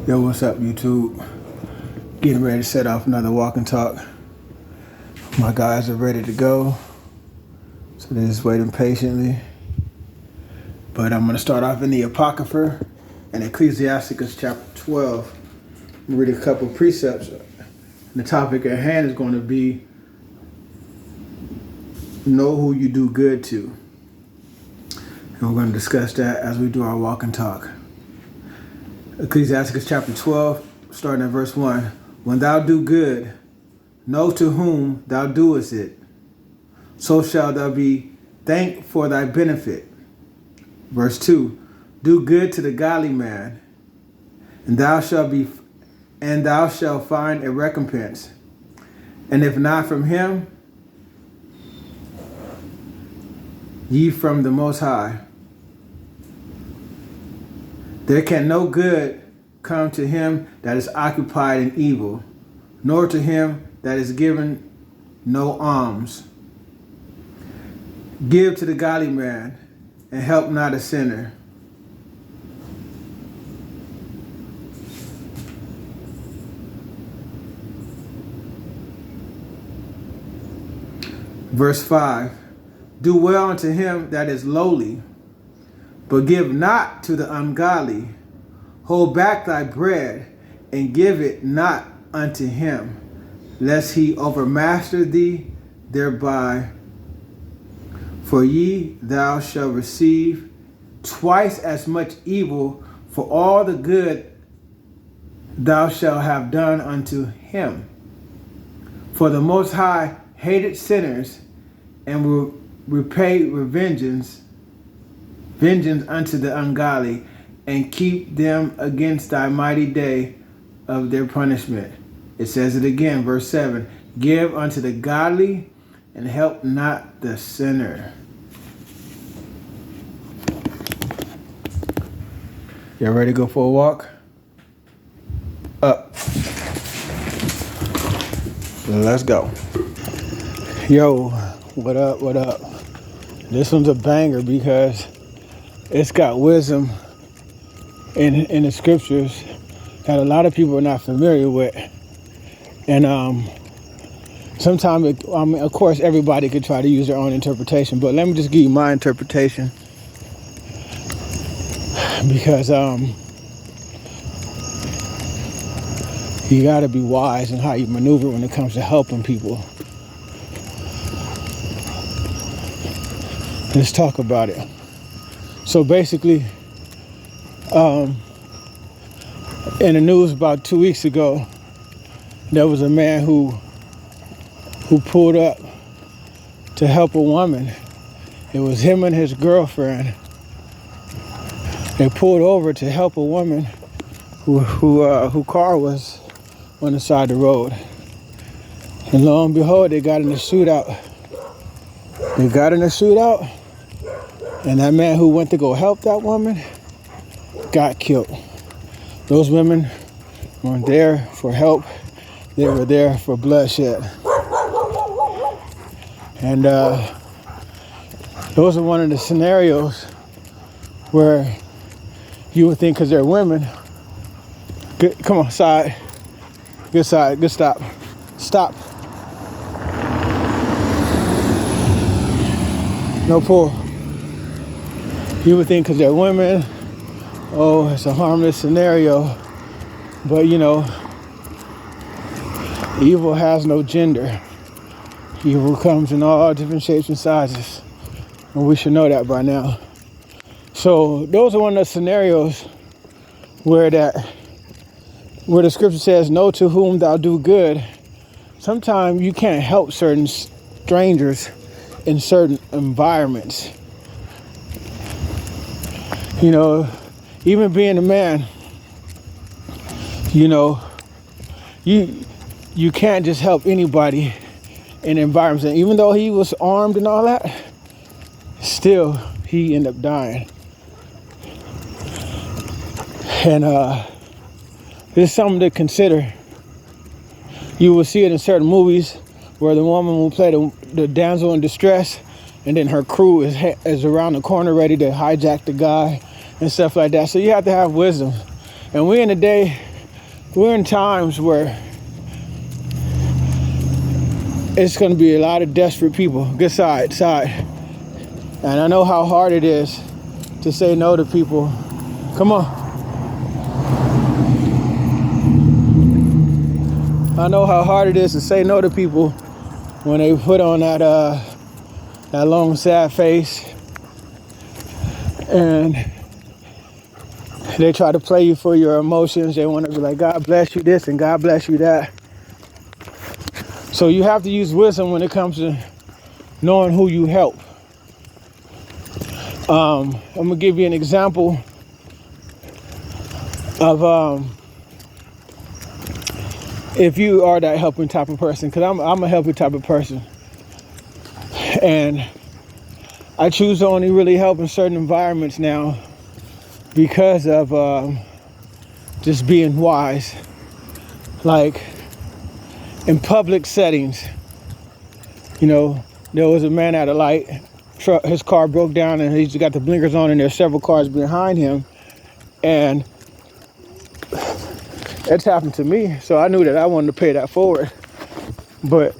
Yo, what's up, YouTube? Getting ready to set off another walk and talk. My guys are ready to go, so they're just waiting patiently. But I'm going to start off in the Apocrypha in Ecclesiasticus chapter 12. I'm going to read a couple precepts. And the topic at hand is going to be know who you do good to. And we're going to discuss that as we do our walk and talk. Ecclesiasticus chapter 12, starting at verse 1. When thou do good, know to whom thou doest it, so shalt thou be thanked for thy benefit. Verse 2. Do good to the godly man, and thou shalt find a recompense. And if not from him, ye from the Most High. There can no good come to him that is occupied in evil, nor to him that is given no alms. Give to the godly man, and help not a sinner. Verse 5. Do well unto him that is lowly, but give not to the ungodly. Hold back thy bread, and give it not unto him, lest he overmaster thee thereby. For thou shalt receive twice as much evil for all the good thou shalt have done unto him. For the Most High hated sinners, and will repay vengeance unto the ungodly, and keep them against thy mighty day of their punishment. It says it again, verse 7. Give unto the godly, and help not the sinner. Y'all ready to go for a walk? Up. Let's go. Yo, what up, what up? This one's a banger because it's got wisdom in the scriptures that a lot of people are not familiar with. And sometimes, of course, everybody could try to use their own interpretation, but let me just give you my interpretation. Because you got to be wise in how you maneuver when it comes to helping people. Let's talk about it. So basically, in the news about 2 weeks ago, there was a man who pulled up to help a woman. It was him and his girlfriend. They pulled over to help a woman who car was on the side of the road. And lo and behold, they got in a shootout. And that man who went to go help that woman got killed. Those women weren't there for help. They were there for bloodshed. And those are one of the scenarios where you would think, because they're women. Good, come on, side. Good side, good stop. Stop. No pull. You would think, because they're women, oh, it's a harmless scenario. But you know, evil has no gender. Evil comes in all different shapes and sizes. And we should know that by now. So those are one of the scenarios where the scripture says, know to whom thou do good. Sometimes you can't help certain strangers in certain environments. You know, even being a man, you know, you can't just help anybody in environments. And even though he was armed and all that, still he ended up dying. And this is something to consider. You will see it in certain movies where the woman will play the damsel in distress, and then her crew is around the corner ready to hijack the guy and stuff like that. So you have to have wisdom. And we in the day we're in times where it's going to be a lot of desperate people. Good side. And I know how hard it is to say no to people. Come on. I know how hard it is to say no to people when they put on that long sad face and they try to play you for your emotions. They want to be like, God bless you this and God bless you that. So you have to use wisdom when it comes to knowing who you help. I'm gonna give you an example of if you are that helping type of person, because I'm a helping type of person, and I choose to only really help in certain environments now because of just being wise. Like in public settings, you know, there was a man at a light, his car broke down and he's got the blinkers on and there's several cars behind him, and it's happened to me, so I knew that I wanted to pay that forward. But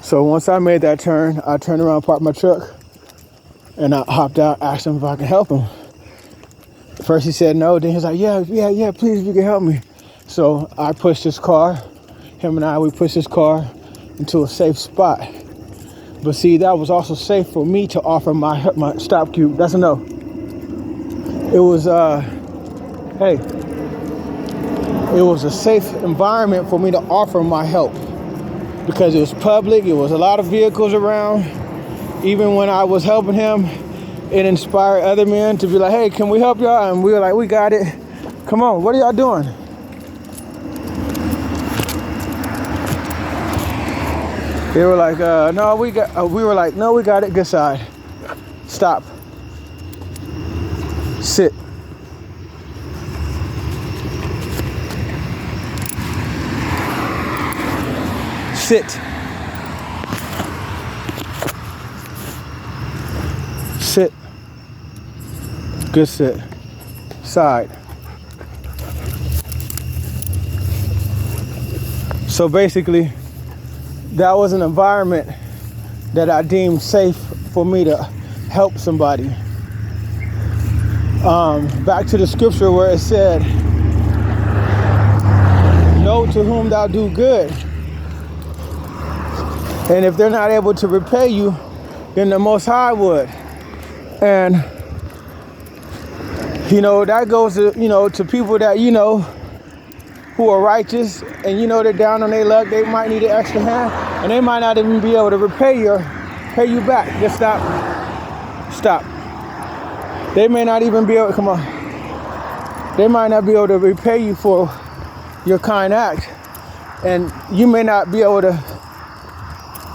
so once I made that turn, I turned around, parked my truck, and I hopped out, asked him if I could help him. First he said no, then he was like, yeah, please, if you can help me. So I pushed his car, we pushed his car into a safe spot. But see, that was also safe for me to offer my stop cube. That's a no. It was, it was a safe environment for me to offer my help because it was public. It was a lot of vehicles around. Even when I was helping him, it inspired other men to be like, hey, can we help y'all? And we were like, we got it. Come on, what are y'all doing? They were like, no, we got. We were like, no, we got it. Good side. Stop. Sit. Sit. Sit. Good sit. Side. So basically, that was an environment that I deemed safe for me to help somebody. Back to the scripture where it said, know to whom thou do good. And if they're not able to repay you, then the Most High would. And, you know, that goes to, you know, to people that, you know, who are righteous and, you know, they're down on their luck. They might need an extra hand and they might not even be able to pay you back. Just stop. They may not even be able, come on. They might not be able to repay you for your kind act. And you may not be able to,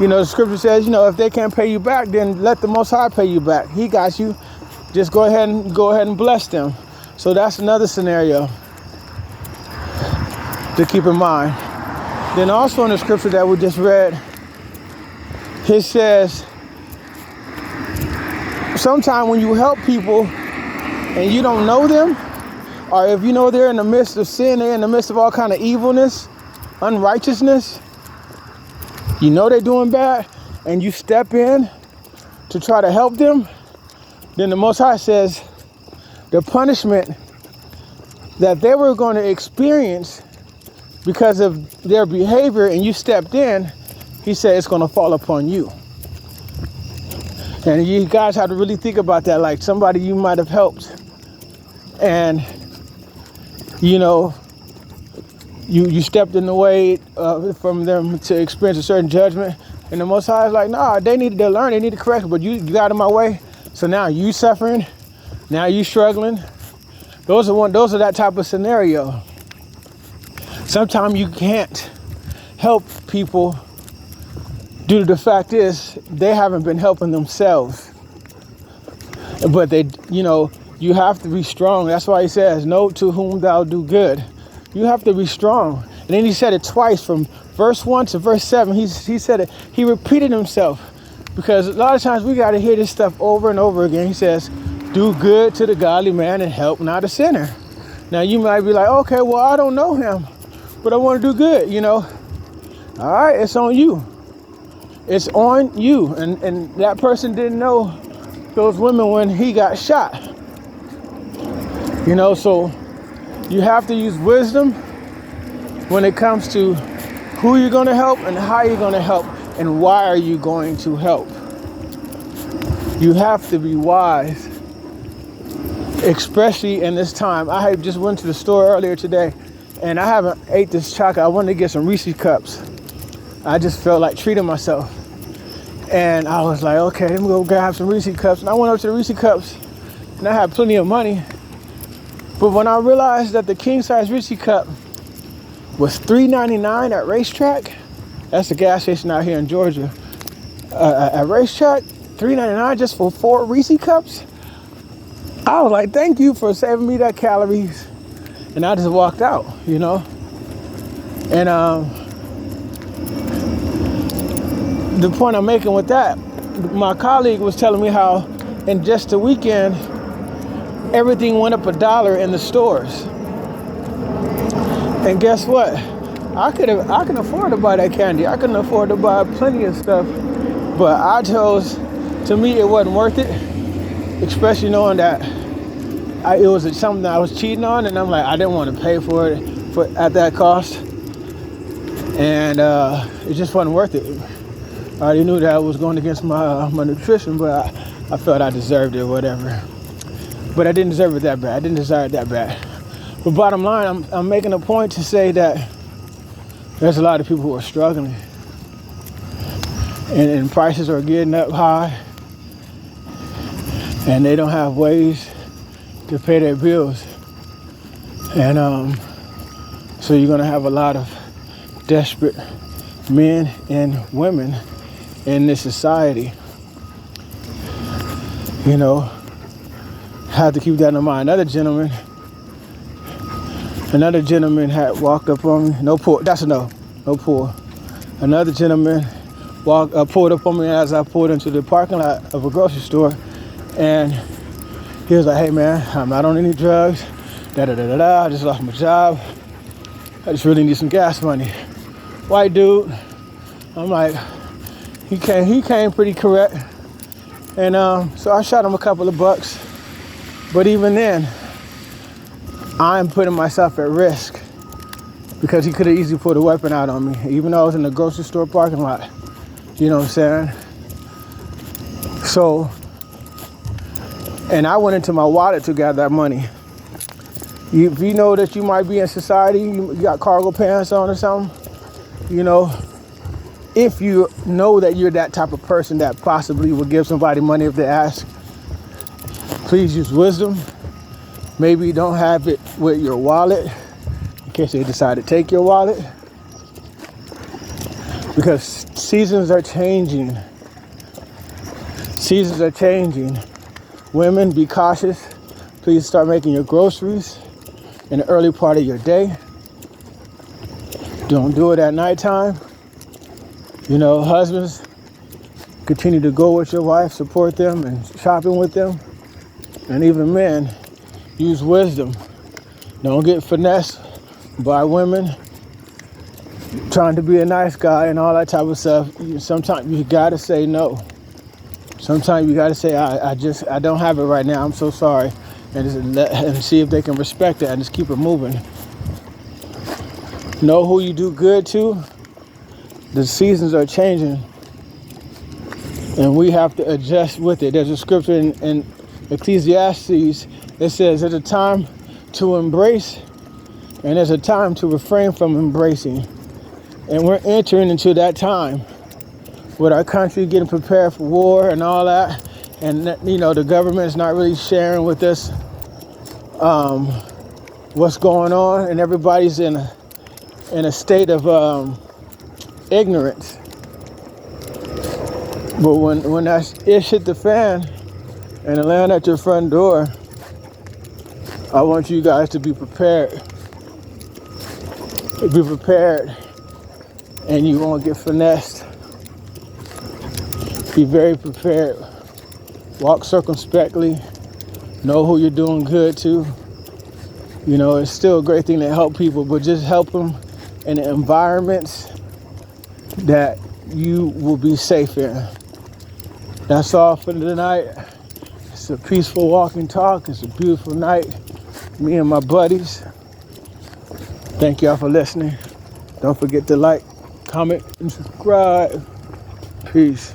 you know, the scripture says, you know, if they can't pay you back, then let the Most High pay you back. He got you. Just go ahead and bless them. So that's another scenario to keep in mind. Then also in the scripture that we just read, it says, sometimes when you help people and you don't know them, or if you know they're in the midst of sin, they're in the midst of all kind of evilness, unrighteousness, you know they're doing bad, and you step in to try to help them, then the Most High says the punishment that they were going to experience because of their behavior and you stepped in, he said it's going to fall upon you. And you guys have to really think about that, like somebody you might have helped and, you know, you stepped in the way from them to experience a certain judgment. And the Most High is like, nah, they needed to learn, they need to correct, but you got in my way. So now you suffering, now you struggling. Those are that type of scenario. Sometimes you can't help people due to the fact is they haven't been helping themselves. But they, you know, you have to be strong. That's why he says, know to whom thou do good. You have to be strong. And then he said it twice from verse 1 to verse 7. He said it, he repeated himself because a lot of times we got to hear this stuff over and over again. He says, do good to the godly man and help not a sinner. Now you might be like, okay, well, I don't know him, but I want to do good, you know. All right, it's on you. It's on you. And that person didn't know those women when he got shot. You know, so you have to use wisdom when it comes to who you're going to help and how you're going to help and why are you going to help. You have to be wise, especially in this time. I just went to the store earlier today and I haven't ate this chocolate. I wanted to get some Reese's cups. I just felt like treating myself. And I was like, okay, let me go grab some Reese's cups. And I went up to the Reese's cups and I had plenty of money. But when I realized that the king size Reese's cup was $3.99 at Racetrack, that's a gas station out here in Georgia. At Racetrack, $3.99 just for 4 Reese's cups. I was like, thank you for saving me that calories. And I just walked out, you know. And the point I'm making with that, my colleague was telling me how in just a weekend, everything went up $1 in the stores. And guess what? I can afford to buy that candy. I can afford to buy plenty of stuff. But I chose, to me, it wasn't worth it. Especially knowing that it was something that I was cheating on. And I'm like, I didn't want to pay for it at that cost. And it just wasn't worth it. I already knew that I was going against my nutrition, but I felt I deserved it or whatever. But I didn't deserve it that bad. I didn't desire it that bad. But bottom line, I'm making a point to say that there's a lot of people who are struggling. And prices are getting up high. And they don't have ways to pay their bills. And so you're going to have a lot of desperate men and women in this society. You know, have to keep that in mind. Another gentleman had walked up on me. No pull. That's a no. No pull. Another gentleman pulled up on me as I pulled into the parking lot of a grocery store, and he was like, "Hey man, I'm not on any drugs. I just lost my job. I just really need some gas money." White dude. I'm like, he came pretty correct, and so I shot him a couple of bucks. But even then, I'm putting myself at risk because he could have easily pulled a weapon out on me, even though I was in the grocery store parking lot. You know what I'm saying? So, and I went into my wallet to gather that money. If you know that you might be in society, you got cargo pants on or something, you know, if you know that you're that type of person that possibly will give somebody money if they ask, please use wisdom. Maybe you don't have it with your wallet in case they decide to take your wallet. Because seasons are changing. Seasons are changing. Women, be cautious. Please start making your groceries in the early part of your day. Don't do it at nighttime. You know, husbands, continue to go with your wife, support them and shopping with them. And even men, use wisdom. Don't get finessed by women trying to be a nice guy and all that type of stuff. Sometimes you gotta say no. Sometimes you gotta say, I don't have it right now, I'm so sorry. And see if they can respect it and just keep it moving. Know who you do good to. The seasons are changing and we have to adjust with it. There's a scripture in Ecclesiastes that says there's a time to embrace and there's a time to refrain from embracing. And we're entering into that time with our country getting prepared for war and all that. And, you know, the government is not really sharing with us what's going on, and everybody's in a state of ignorance. But when that ish hit the fan and it land at your front door, I want you guys to be prepared. Be prepared, and you won't get finessed. Be very prepared. Walk circumspectly. Know who you're doing good to. You know, it's still a great thing to help people, but just help them in the environments that you will be safe in. That's all for tonight. It's a peaceful walk and talk. It's a beautiful night. Me and my buddies. Thank y'all for listening. Don't forget to like, comment, and subscribe. Peace.